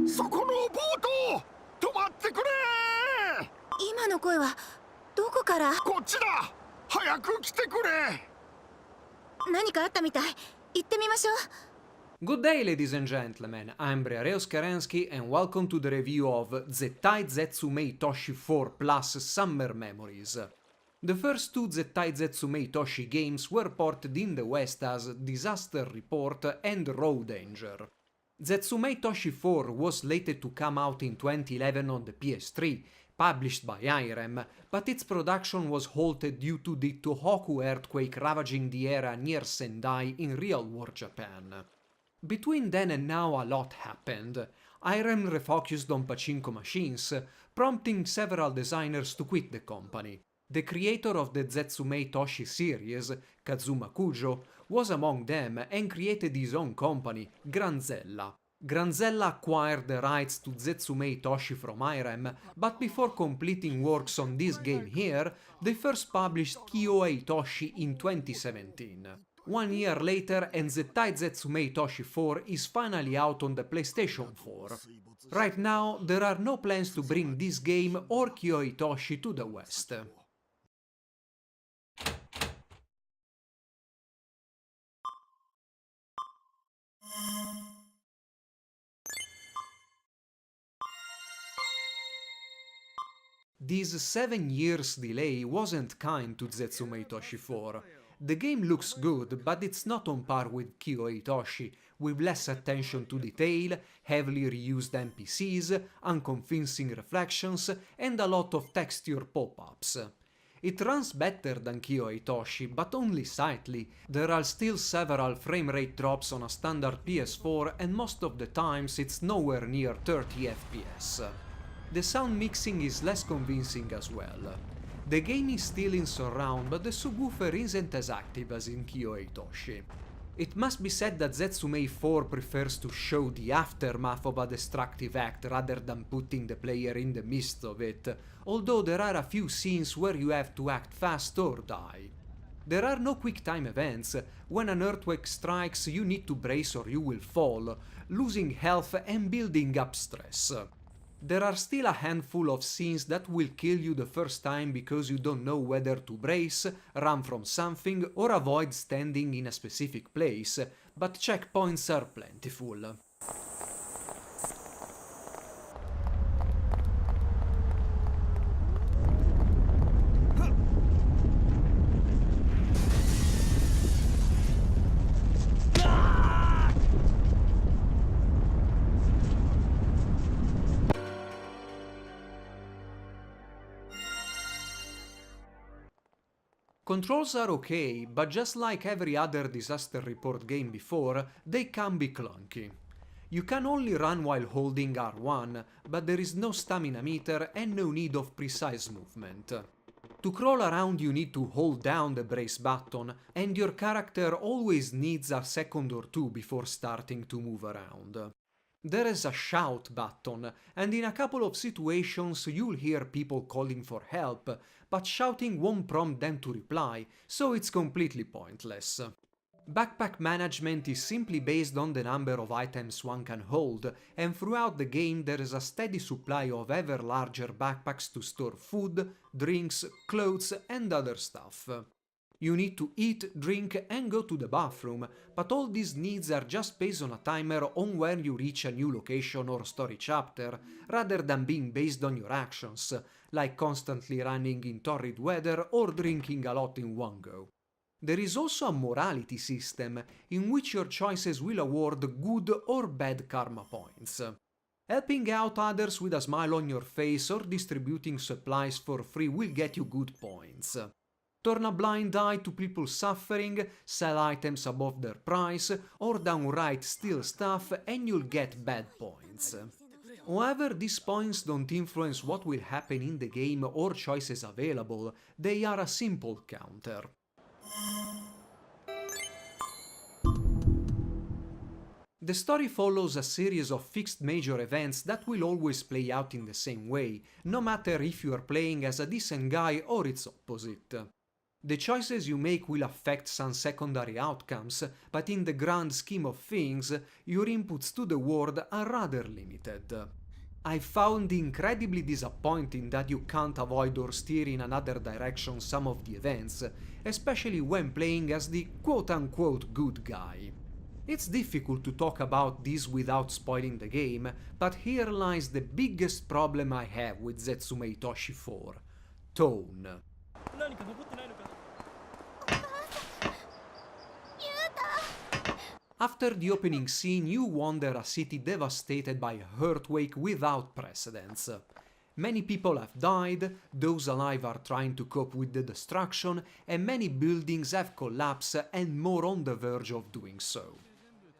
そこのボート止まってくれ。今の声はどこから？こっちだ。早く来てくれ。何かあったみたい。行ってみましょう。Good day, ladies and gentlemen, I'm Briareos Kerensky and welcome to the review of Zettai Zetsumei Toshi 4 Plus Summer Memories. The first two Zettai Zetsumei Toshi games were ported in the West as Disaster Report and Road Danger. Zetsumei Toshi 4 was slated to come out in 2011 on the PS3, published by IREM, but its production was halted due to the Tohoku earthquake ravaging the area near Sendai in real-war Japan. Between then and now a lot happened. IREM refocused on pachinko machines, prompting several designers to quit the company. The creator of the Zetsumei Toshi series, Kazuma Kujo, was among them and created his own company, Granzella. Granzella acquired the rights to Zetsumei Toshi from IREM, but before completing works on this game here, they first published Kyoei Toshi in 2017. 1 year later and Zettai Zetsumei Toshi 4 is finally out on the PlayStation 4. Right now, there are no plans to bring this game or Kyoei Toshi to the West. This 7 years delay wasn't kind to Zetsumei Toshi 4. The game looks good, but it's not on par with Kyoei Toshi, with less attention to detail, heavily reused NPCs, unconvincing reflections, and a lot of texture pop-ups. It runs better than Kyoei Toshi, but only slightly. There are still several frame rate drops on a standard PS4, and most of the times it's nowhere near 30 FPS. The sound mixing is less convincing as well. The game is still in surround, but the subwoofer isn't as active as in Kyoei Toshi. It must be said that Zetsumei 4 prefers to show the aftermath of a destructive act rather than putting the player in the midst of it, although there are a few scenes where you have to act fast or die. There are no quick time events. When an earthquake strikes, you need to brace or you will fall, losing health and building up stress. There are still a handful of scenes that will kill you the first time because you don't know whether to brace, run from something, or avoid standing in a specific place, but checkpoints are plentiful. Controls are okay, but just like every other Disaster Report game before, they can be clunky. You can only run while holding R1, but there is no stamina meter and no need of precise movement. To crawl around you need to hold down the brace button, and your character always needs a second or two before starting to move around. There is a shout button, and in a couple of situations you'll hear people calling for help, but shouting won't prompt them to reply, so it's completely pointless. Backpack management is simply based on the number of items one can hold, and throughout the game there is a steady supply of ever larger backpacks to store food, drinks, clothes and other stuff. You need to eat, drink and go to the bathroom, but all these needs are just based on a timer on when you reach a new location or story chapter, rather than being based on your actions, like constantly running in torrid weather or drinking a lot in one go. There is also a morality system, in which your choices will award good or bad karma points. Helping out others with a smile on your face or distributing supplies for free will get you good points. Turn a blind eye to people suffering, sell items above their price, or downright steal stuff and you'll get bad points. However, these points don't influence what will happen in the game or choices available, they are a simple counter. The story follows a series of fixed major events that will always play out in the same way, no matter if you are playing as a decent guy or its opposite. The choices you make will affect some secondary outcomes, but in the grand scheme of things, your inputs to the world are rather limited. I found incredibly disappointing that you can't avoid or steer in another direction some of the events, especially when playing as the quote-unquote good guy. It's difficult to talk about this without spoiling the game, but here lies the biggest problem I have with Zetsumei Toshi 4. Tone. After the opening scene, you wander a city devastated by an earthquake without precedents. Many people have died, those alive are trying to cope with the destruction, and many buildings have collapsed and more on the verge of doing so.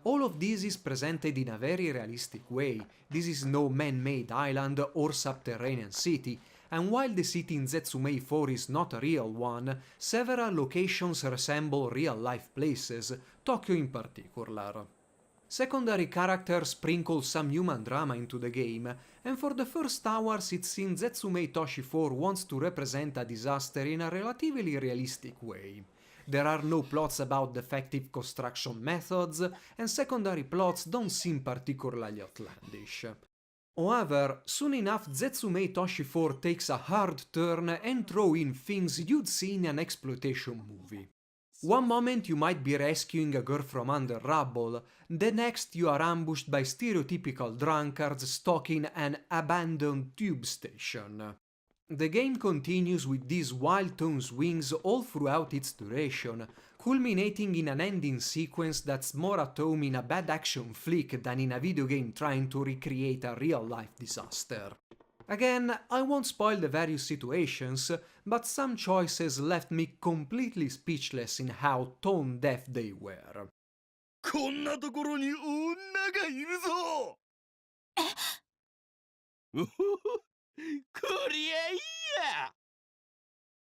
All of this is presented in a very realistic way. This is no man-made island or subterranean city, and while the city in Zetsumei 4 is not a real one, several locations resemble real-life places, Tokyo in particular. Secondary characters sprinkle some human drama into the game, and for the first hours it seems Zetsumei Toshi 4 wants to represent a disaster in a relatively realistic way. There are no plots about defective construction methods, and secondary plots don't seem particularly outlandish. However, soon enough Zetsumei Toshi 4 takes a hard turn and throws in things you'd see in an exploitation movie. One moment you might be rescuing a girl from under rubble, the next you are ambushed by stereotypical drunkards stalking an abandoned tube station. The game continues with these wild tone swings all throughout its duration, culminating in an ending sequence that's more at home in a bad action flick than in a video game trying to recreate a real-life disaster. Again, I won't spoil the various situations, but some choices left me completely speechless in how tone-deaf they were. こんなところに女がいるぞうふふこりゃいいや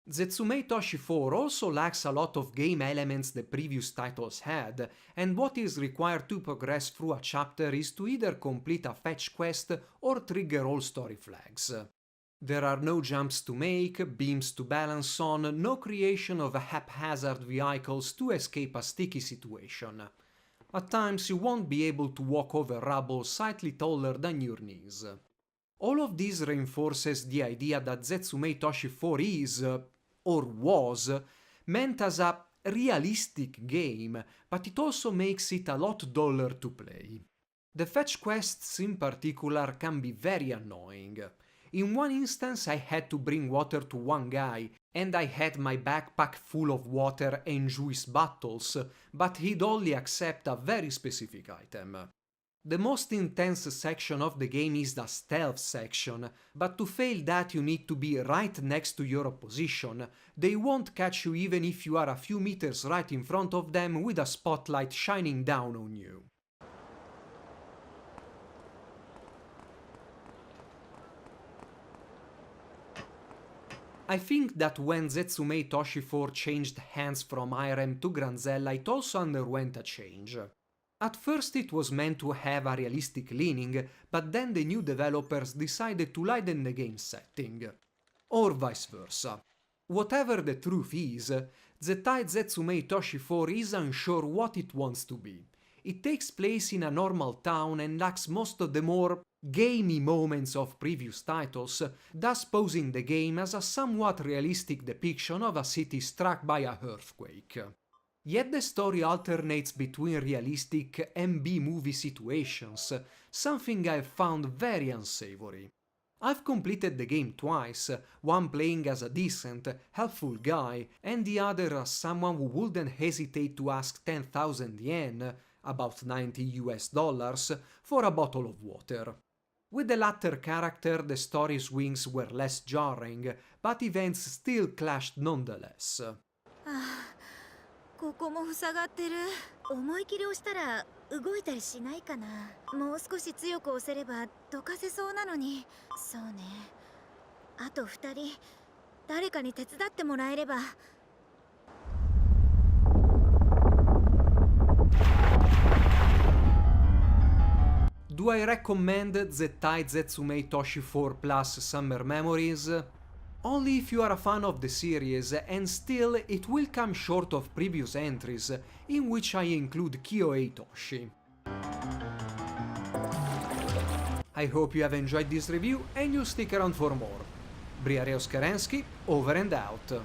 Zetsumei Toshi 4 also lacks a lot of game elements the previous titles had, and what is required to progress through a chapter is to either complete a fetch quest or trigger all story flags. There are no jumps to make, beams to balance on, no creation of haphazard vehicles to escape a sticky situation. At times you won't be able to walk over rubble slightly taller than your knees. All of this reinforces the idea that Zetsumei Toshi 4 is, or was, meant as a realistic game, but it also makes it a lot duller to play. The fetch quests in particular can be very annoying. In one instance I had to bring water to one guy, and I had my backpack full of water and juice bottles, but he'd only accept a very specific item. The most intense section of the game is the stealth section, but to fail that you need to be right next to your opposition. They won't catch you even if you are a few meters right in front of them with a spotlight shining down on you. I think that when Zetsumei Toshi 4 changed hands from Irem to Granzella, it also underwent a change. At first it was meant to have a realistic leaning, but then the new developers decided to lighten the game setting. Or vice versa. Whatever the truth is, Zettai Zetsumei Toshi 4 is unsure what it wants to be. It takes place in a normal town and lacks most of the more gamey moments of previous titles, thus posing the game as a somewhat realistic depiction of a city struck by a earthquake. Yet the story alternates between realistic and B-movie situations, something I've found very unsavory. I've completed the game twice, one playing as a decent, helpful guy, and the other as someone who wouldn't hesitate to ask 10,000 yen, about $90, for a bottle of water. With the latter character the story swings were less jarring, but events still clashed nonetheless. ここも塞がってる。思い切り押したら動いたりしないかな。もう少し強く押せればどかせそうなのに。そうね。あと2人誰かに手伝ってもらえれば。Do I recommend Zettai Zetsumei Toshi 4 Plus Summer Memories? only if you are a fan of the series, and still it will come short of previous entries, in which I include Zettai Toshi. I hope you have enjoyed this review and you'll stick around for more. Briareos Kerensky, over and out.